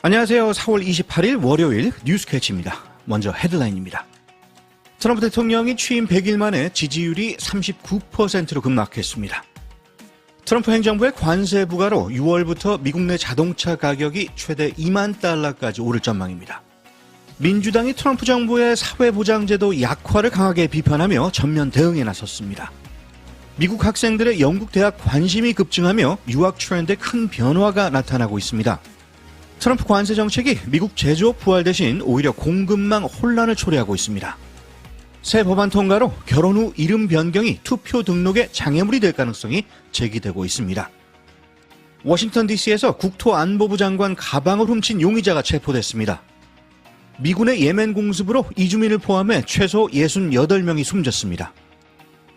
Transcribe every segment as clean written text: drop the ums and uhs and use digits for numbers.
안녕하세요. 4월 28일 월요일 뉴스캐치입니다. 먼저 헤드라인입니다. 트럼프 대통령이 취임 100일 만에 지지율이 39%로 급락했습니다. 트럼프 행정부의 관세 부과로 6월부터 미국 내 자동차 가격이 최대 2만 달러까지 오를 전망입니다. 민주당이 트럼프 정부의 사회보장제도 약화를 강하게 비판하며 전면 대응에 나섰습니다. 미국 학생들의 영국 대학 관심이 급증하며 유학 트렌드에 큰 변화가 나타나고 있습니다. 트럼프 관세 정책이 미국 제조업 부활 대신 오히려 공급망 혼란을 초래하고 있습니다. 새 법안 통과로 결혼 후 이름 변경이 투표 등록에 장애물이 될 가능성이 제기되고 있습니다. 워싱턴 DC에서 국토안보부 장관 가방을 훔친 용의자가 체포됐습니다. 미군의 예멘 공습으로 이주민을 포함해 최소 68명이 숨졌습니다.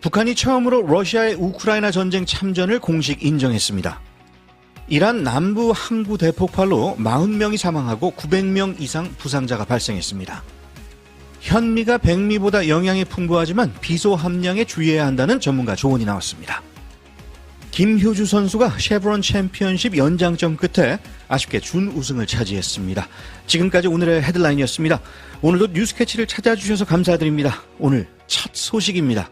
북한이 처음으로 러시아의 우크라이나 전쟁 참전을 공식 인정했습니다. 이란 남부 항구 대폭발로 40명이 사망하고 900명 이상 부상자가 발생했습니다. 현미가 백미보다 영양이 풍부하지만 비소 함량에 주의해야 한다는 전문가 조언이 나왔습니다. 김효주 선수가 쉐브론 챔피언십 연장전 끝에 아쉽게 준우승을 차지했습니다. 지금까지 오늘의 헤드라인이었습니다. 오늘도 뉴스캐치를 찾아주셔서 감사드립니다. 오늘 첫 소식입니다.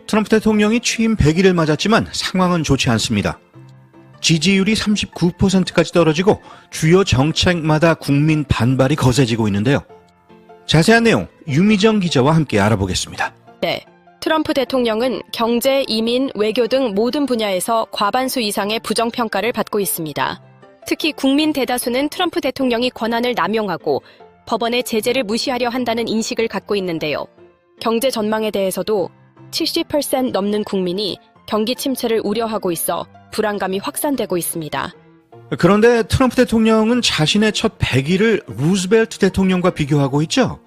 트럼프 대통령이 취임 100일을 맞았지만 상황은 좋지 않습니다. 지지율이 39%까지 떨어지고 주요 정책마다 국민 반발이 거세지고 있는데요. 자세한 내용 유미정 기자와 함께 알아보겠습니다. 네, 트럼프 대통령은 경제, 이민, 외교 등 모든 분야에서 과반수 이상의 부정평가를 받고 있습니다. 특히 국민 대다수는 트럼프 대통령이 권한을 남용하고 법원의 제재를 무시하려 한다는 인식을 갖고 있는데요. 경제 전망에 대해서도 70% 넘는 국민이 경기 침체를 우려하고 있어 불안감이 확산되고 있습니다. 그런데 트럼프 대통령은 자신의 첫 100일을 루즈벨트 대통령과 비교하고 있죠?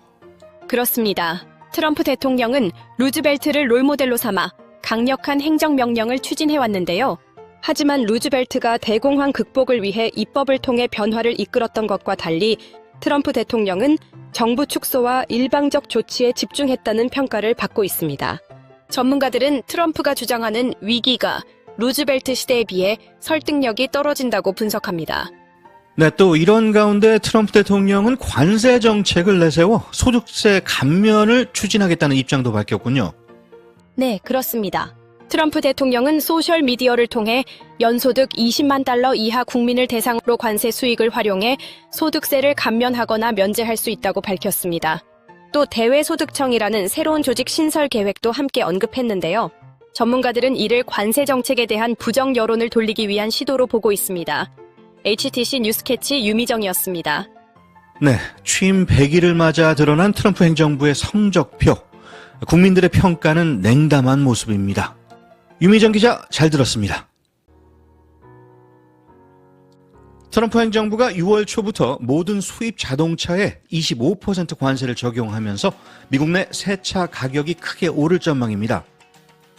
그렇습니다. 트럼프 대통령은 루즈벨트를 롤모델로 삼아 강력한 행정명령을 추진해왔는데요. 하지만 루즈벨트가 대공황 극복을 위해 입법을 통해 변화를 이끌었던 것과 달리 트럼프 대통령은 정부 축소와 일방적 조치에 집중했다는 평가를 받고 있습니다. 전문가들은 트럼프가 주장하는 위기가 루즈벨트 시대에 비해 설득력이 떨어진다고 분석합니다. 네, 또 이런 가운데 트럼프 대통령은 관세 정책을 내세워 소득세 감면을 추진하겠다는 입장도 밝혔군요. 네, 그렇습니다. 트럼프 대통령은 소셜미디어를 통해 연소득 20만 달러 이하 국민을 대상으로 관세 수익을 활용해 소득세를 감면하거나 면제할 수 있다고 밝혔습니다. 또 대외소득청이라는 새로운 조직 신설 계획도 함께 언급했는데요. 전문가들은 이를 관세 정책에 대한 부정 여론을 돌리기 위한 시도로 보고 있습니다. HTC 뉴스캐치 유미정이었습니다. 네, 취임 100일을 맞아 드러난 트럼프 행정부의 성적표. 국민들의 평가는 냉담한 모습입니다. 유미정 기자 잘 들었습니다. 트럼프 행정부가 6월 초부터 모든 수입 자동차에 25% 관세를 적용하면서 미국 내 새 차 가격이 크게 오를 전망입니다.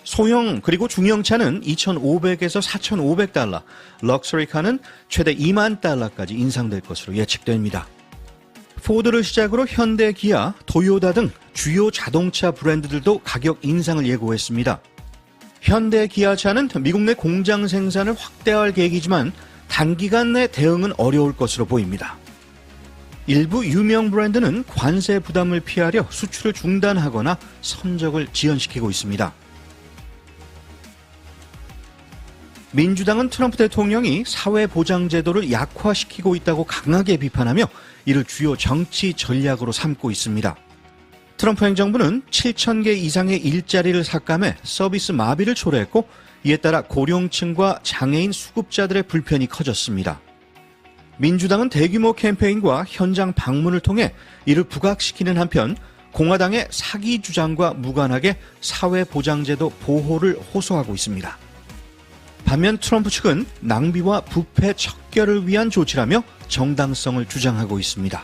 소형 그리고 중형차는 2,500에서 4,500달러, 럭셔리카는 최대 2만 달러까지 인상될 것으로 예측됩니다. 포드를 시작으로 현대, 기아, 토요타 등 주요 자동차 브랜드들도 가격 인상을 예고했습니다. 현대, 기아차는 미국 내 공장 생산을 확대할 계획이지만 단기간 내 대응은 어려울 것으로 보입니다. 일부 유명 브랜드는 관세 부담을 피하려 수출을 중단하거나 선적을 지연시키고 있습니다. 민주당은 트럼프 대통령이 사회보장제도를 약화시키고 있다고 강하게 비판하며 이를 주요 정치 전략으로 삼고 있습니다. 트럼프 행정부는 7,000개 이상의 일자리를 삭감해 서비스 마비를 초래했고 이에 따라 고령층과 장애인 수급자들의 불편이 커졌습니다. 민주당은 대규모 캠페인과 현장 방문을 통해 이를 부각시키는 한편 공화당의 사기 주장과 무관하게 사회보장제도 보호를 호소하고 있습니다. 반면 트럼프 측은 낭비와 부패 척결을 위한 조치라며 정당성을 주장하고 있습니다.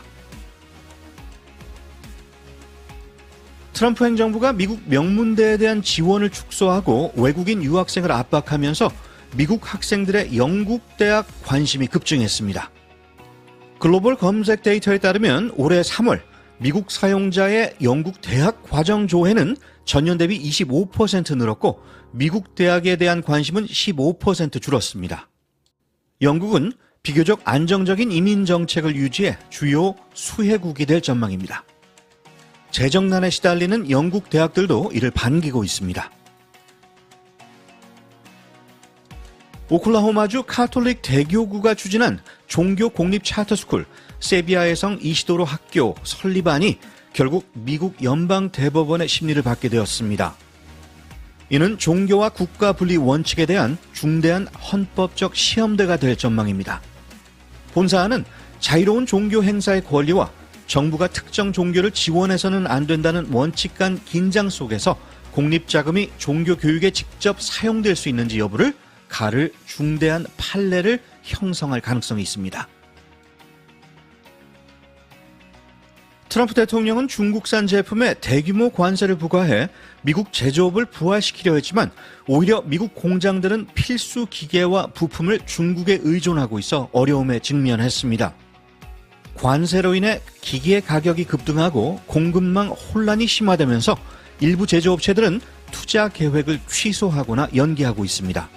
트럼프 행정부가 미국 명문대에 대한 지원을 축소하고 외국인 유학생을 압박하면서 미국 학생들의 영국 대학 관심이 급증했습니다. 글로벌 검색 데이터에 따르면 올해 3월 미국 사용자의 영국 대학 과정 조회는 전년 대비 25% 늘었고 미국 대학에 대한 관심은 15% 줄었습니다. 영국은 비교적 안정적인 이민 정책을 유지해 주요 수혜국이 될 전망입니다. 재정난에 시달리는 영국 대학들도 이를 반기고 있습니다. 오클라호마주 카톨릭 대교구가 추진한 종교 공립 차터스쿨 세비야의 성 이시도로 학교 설립안이 결국 미국 연방 대법원의 심리를 받게 되었습니다. 이는 종교와 국가 분리 원칙에 대한 중대한 헌법적 시험대가 될 전망입니다. 본사안은 자유로운 종교 행사의 권리와 정부가 특정 종교를 지원해서는 안 된다는 원칙 간 긴장 속에서 공립자금이 종교 교육에 직접 사용될 수 있는지 여부를 가를 중대한 판례를 형성할 가능성이 있습니다. 트럼프 대통령은 중국산 제품에 대규모 관세를 부과해 미국 제조업을 부활시키려 했지만 오히려 미국 공장들은 필수 기계와 부품을 중국에 의존하고 있어 어려움에 직면했습니다. 관세로 인해 기기의 가격이 급등하고 공급망 혼란이 심화되면서 일부 제조업체들은 투자 계획을 취소하거나 연기하고 있습니다.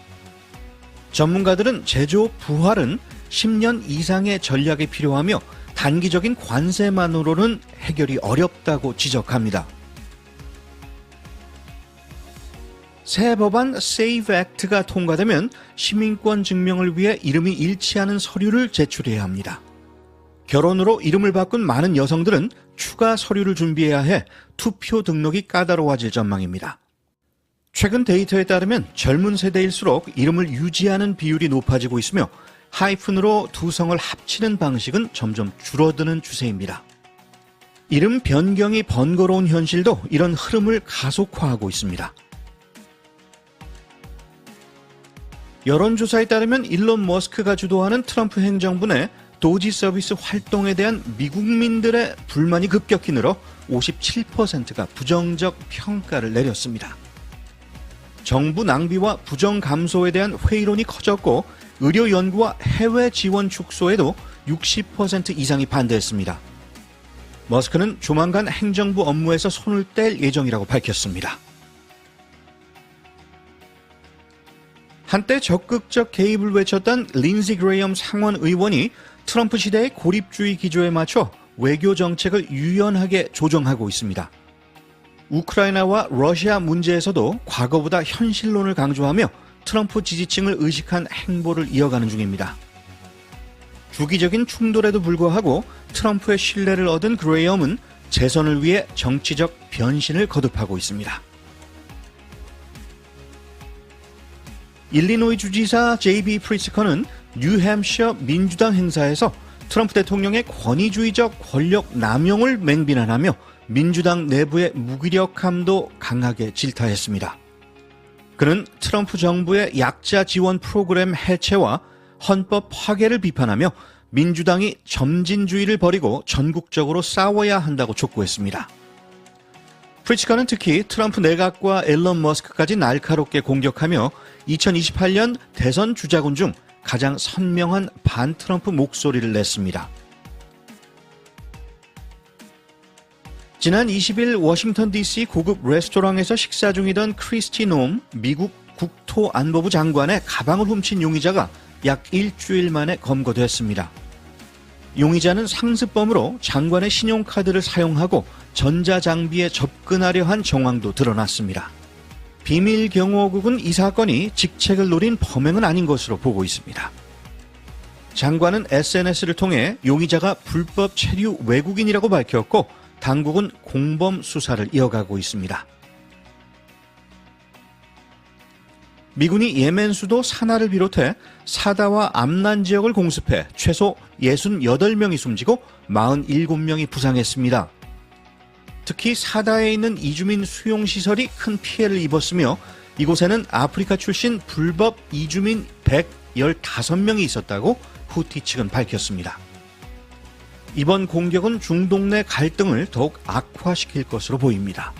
전문가들은 제조업 부활은 10년 이상의 전략이 필요하며 단기적인 관세만으로는 해결이 어렵다고 지적합니다. 새 법안 Save Act가 통과되면 시민권 증명을 위해 이름이 일치하는 서류를 제출해야 합니다. 결혼으로 이름을 바꾼 많은 여성들은 추가 서류를 준비해야 해 투표 등록이 까다로워질 전망입니다. 최근 데이터에 따르면 젊은 세대일수록 이름을 유지하는 비율이 높아지고 있으며 하이픈으로 두 성을 합치는 방식은 점점 줄어드는 추세입니다. 이름 변경이 번거로운 현실도 이런 흐름을 가속화하고 있습니다. 여론조사에 따르면 일론 머스크가 주도하는 트럼프 행정부 내 도지 서비스 활동에 대한 미국민들의 불만이 급격히 늘어 57%가 부정적 평가를 내렸습니다. 정부 낭비와 부정 감소에 대한 회의론이 커졌고 의료 연구와 해외 지원 축소에도 60% 이상이 반대했습니다. 머스크는 조만간 행정부 업무에서 손을 뗄 예정이라고 밝혔습니다. 한때 적극적 개입을 외쳤던 린지 그레이엄 상원 의원이 트럼프 시대의 고립주의 기조에 맞춰 외교 정책을 유연하게 조정하고 있습니다. 우크라이나와 러시아 문제에서도 과거보다 현실론을 강조하며 트럼프 지지층을 의식한 행보를 이어가는 중입니다. 주기적인 충돌에도 불구하고 트럼프의 신뢰를 얻은 그레이엄은 재선을 위해 정치적 변신을 거듭하고 있습니다. 일리노이 주지사 J.B. 프리츠커는 뉴햄셔 민주당 행사에서 트럼프 대통령의 권위주의적 권력 남용을 맹비난하며 민주당 내부의 무기력함도 강하게 질타했습니다. 그는 트럼프 정부의 약자 지원 프로그램 해체와 헌법 파괴를 비판하며 민주당이 점진주의를 버리고 전국적으로 싸워야 한다고 촉구했습니다. 프리츠커는 특히 트럼프 내각과 앨런 머스크까지 날카롭게 공격하며 2028년 대선 주자군 중 가장 선명한 반트럼프 목소리를 냈습니다. 지난 20일 워싱턴 DC 고급 레스토랑에서 식사 중이던 크리스티 놈 미국 국토안보부 장관의 가방을 훔친 용의자가 약 일주일 만에 검거됐습니다. 용의자는 상습범으로 장관의 신용카드를 사용하고 전자장비에 접근하려 한 정황도 드러났습니다. 비밀경호국은 이 사건이 직책을 노린 범행은 아닌 것으로 보고 있습니다. 장관은 SNS를 통해 용의자가 불법 체류 외국인이라고 밝혔고 당국은 공범 수사를 이어가고 있습니다. 미군이 예멘 수도 사나를 비롯해 사다와 암란 지역을 공습해 최소 68명이 숨지고 47명이 부상했습니다. 특히 사다에 있는 이주민 수용시설이 큰 피해를 입었으며 이곳에는 아프리카 출신 불법 이주민 115명이 있었다고 후티 측은 밝혔습니다. 이번 공격은 중동 내 갈등을 더욱 악화시킬 것으로 보입니다.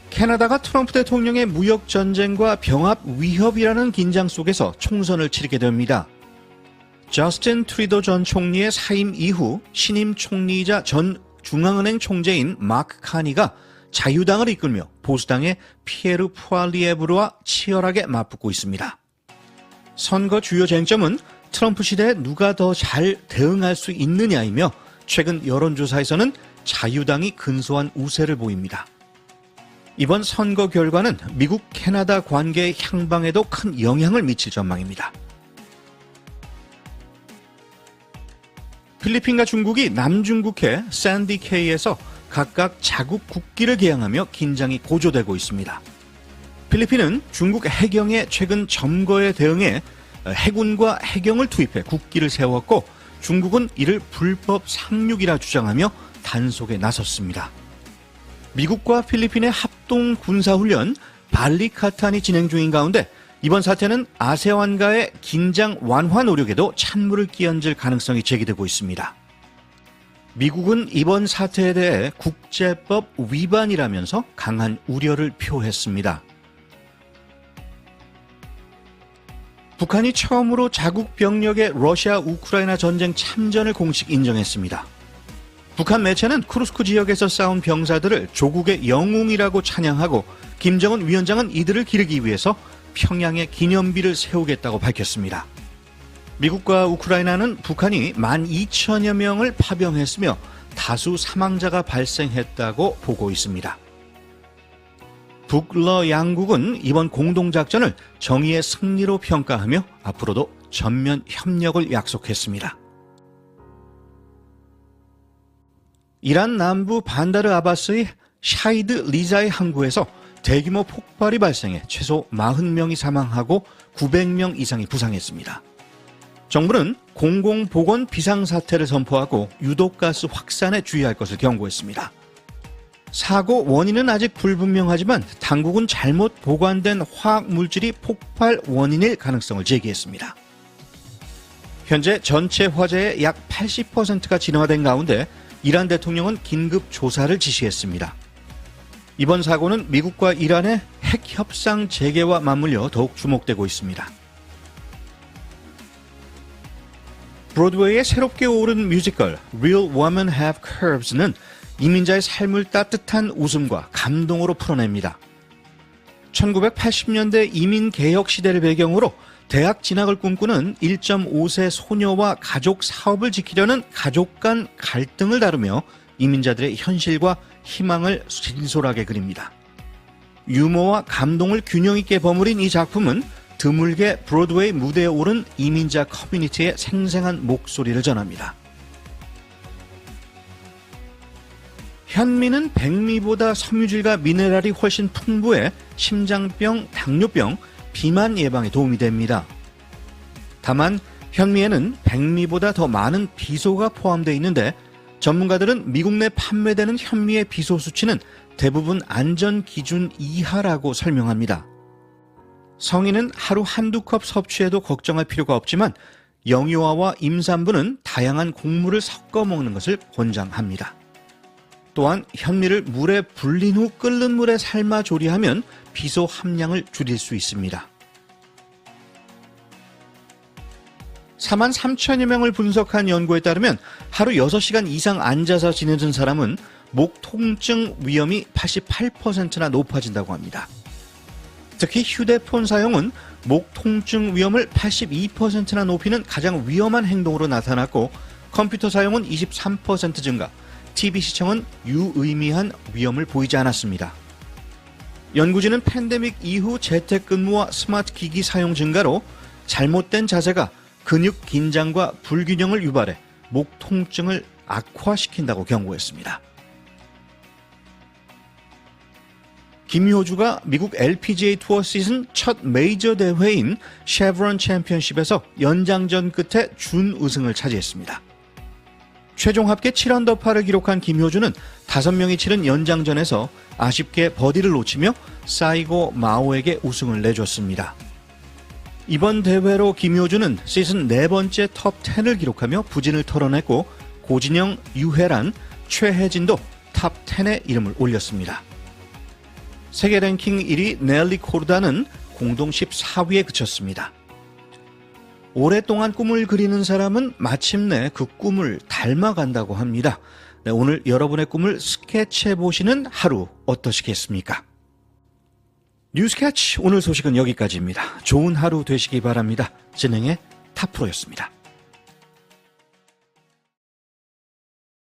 캐나다가 트럼프 대통령의 무역 전쟁과 병합 위협이라는 긴장 속에서 총선을 치르게 됩니다. 저스틴 트리도 전 총리의 사임 이후 신임 총리이자 전 중앙은행 총재인 마크 카니가 자유당을 이끌며 보수당의 피에르 푸알리에브르와 치열하게 맞붙고 있습니다. 선거 주요 쟁점은 트럼프 시대에 누가 더 잘 대응할 수 있느냐이며 최근 여론조사에서는 자유당이 근소한 우세를 보입니다. 이번 선거 결과는 미국 캐나다 관계의 향방에도 큰 영향을 미칠 전망입니다. 필리핀과 중국이 남중국해 샌디케이에서 각각 자국 국기를 개양하며 긴장이 고조되고 있습니다. 필리핀은 중국 해경의 최근 점거에 대응해 해군과 해경을 투입해 국기를 세웠고 중국은 이를 불법 상륙이라 주장하며 단속에 나섰습니다. 미국과 필리핀의 합동 군사훈련 발리카탄이 진행 중인 가운데 이번 사태는 아세안과의 긴장 완화 노력에도 찬물을 끼얹을 가능성이 제기되고 있습니다. 미국은 이번 사태에 대해 국제법 위반이라면서 강한 우려를 표했습니다. 북한이 처음으로 자국 병력의 러시아 우크라이나 전쟁 참전을 공식 인정했습니다. 북한 매체는 쿠르스크 지역에서 싸운 병사들을 조국의 영웅이라고 찬양하고 김정은 위원장은 이들을 기르기 위해서 평양에 기념비를 세우겠다고 밝혔습니다. 미국과 우크라이나는 북한이 12,000여 명을 파병했으며 다수 사망자가 발생했다고 보고 있습니다. 북러 양국은 이번 공동작전을 정의의 승리로 평가하며 앞으로도 전면 협력을 약속했습니다. 이란 남부 반다르 아바스의 샤이드 리자의 항구에서 대규모 폭발이 발생해 최소 40명이 사망하고 900명 이상이 부상했습니다. 정부는 공공보건 비상사태를 선포하고 유독가스 확산에 주의할 것을 경고했습니다. 사고 원인은 아직 불분명하지만 당국은 잘못 보관된 화학물질이 폭발 원인일 가능성을 제기했습니다. 현재 전체 화재의 약 80%가 진화된 가운데 이란 대통령은 긴급 조사를 지시했습니다. 이번 사고는 미국과 이란의 핵 협상 재개와 맞물려 더욱 주목되고 있습니다. 브로드웨이에 새롭게 오른 뮤지컬 Real Women Have Curves는 이민자의 삶을 따뜻한 웃음과 감동으로 풀어냅니다. 1980년대 이민개혁 시대를 배경으로 대학 진학을 꿈꾸는 1.5세 소녀와 가족 사업을 지키려는 가족 간 갈등을 다루며 이민자들의 현실과 희망을 진솔하게 그립니다. 유머와 감동을 균형 있게 버무린 이 작품은 드물게 브로드웨이 무대에 오른 이민자 커뮤니티의 생생한 목소리를 전합니다. 현미는 백미보다 섬유질과 미네랄이 훨씬 풍부해 심장병, 당뇨병, 비만 예방에 도움이 됩니다. 다만 현미에는 백미보다 더 많은 비소가 포함되어 있는데 전문가들은 미국 내 판매되는 현미의 비소 수치는 대부분 안전 기준 이하라고 설명합니다. 성인은 하루 한두 컵 섭취해도 걱정할 필요가 없지만 영유아와 임산부는 다양한 곡물을 섞어 먹는 것을 권장합니다. 또한 현미를 물에 불린 후 끓는 물에 삶아 조리하면 비소 함량을 줄일 수 있습니다. 4만 3천여 명을 분석한 연구에 따르면 하루 6시간 이상 앉아서 지내는 사람은 목 통증 위험이 88%나 높아진다고 합니다. 특히 휴대폰 사용은 목 통증 위험을 82%나 높이는 가장 위험한 행동으로 나타났고 컴퓨터 사용은 23% 증가, TV 시청은 유의미한 위험을 보이지 않았습니다. 연구진은 팬데믹 이후 재택근무와 스마트 기기 사용 증가로 잘못된 자세가 근육 긴장과 불균형을 유발해 목 통증을 악화시킨다고 경고했습니다. 김효주가 미국 LPGA 투어 시즌 첫 메이저 대회인 쉐브론 챔피언십에서 연장전 끝에 준우승을 차지했습니다. 최종 합계 7언더파를 기록한 김효주는 5명이 치른 연장전에서 아쉽게 버디를 놓치며 사이고 마오에게 우승을 내줬습니다. 이번 대회로 김효주는 시즌 4번째 톱10을 기록하며 부진을 털어냈고 고진영, 유혜란, 최혜진도 탑10에 이름을 올렸습니다. 세계 랭킹 1위 넬리 코르다는 공동 14위에 그쳤습니다. 오랫동안 꿈을 그리는 사람은 마침내 그 꿈을 닮아간다고 합니다. 네, 오늘 여러분의 꿈을 스케치해 보시는 하루 어떠시겠습니까? 뉴스캐치 오늘 소식은 여기까지입니다. 좋은 하루 되시기 바랍니다. 진행의 타프로였습니다.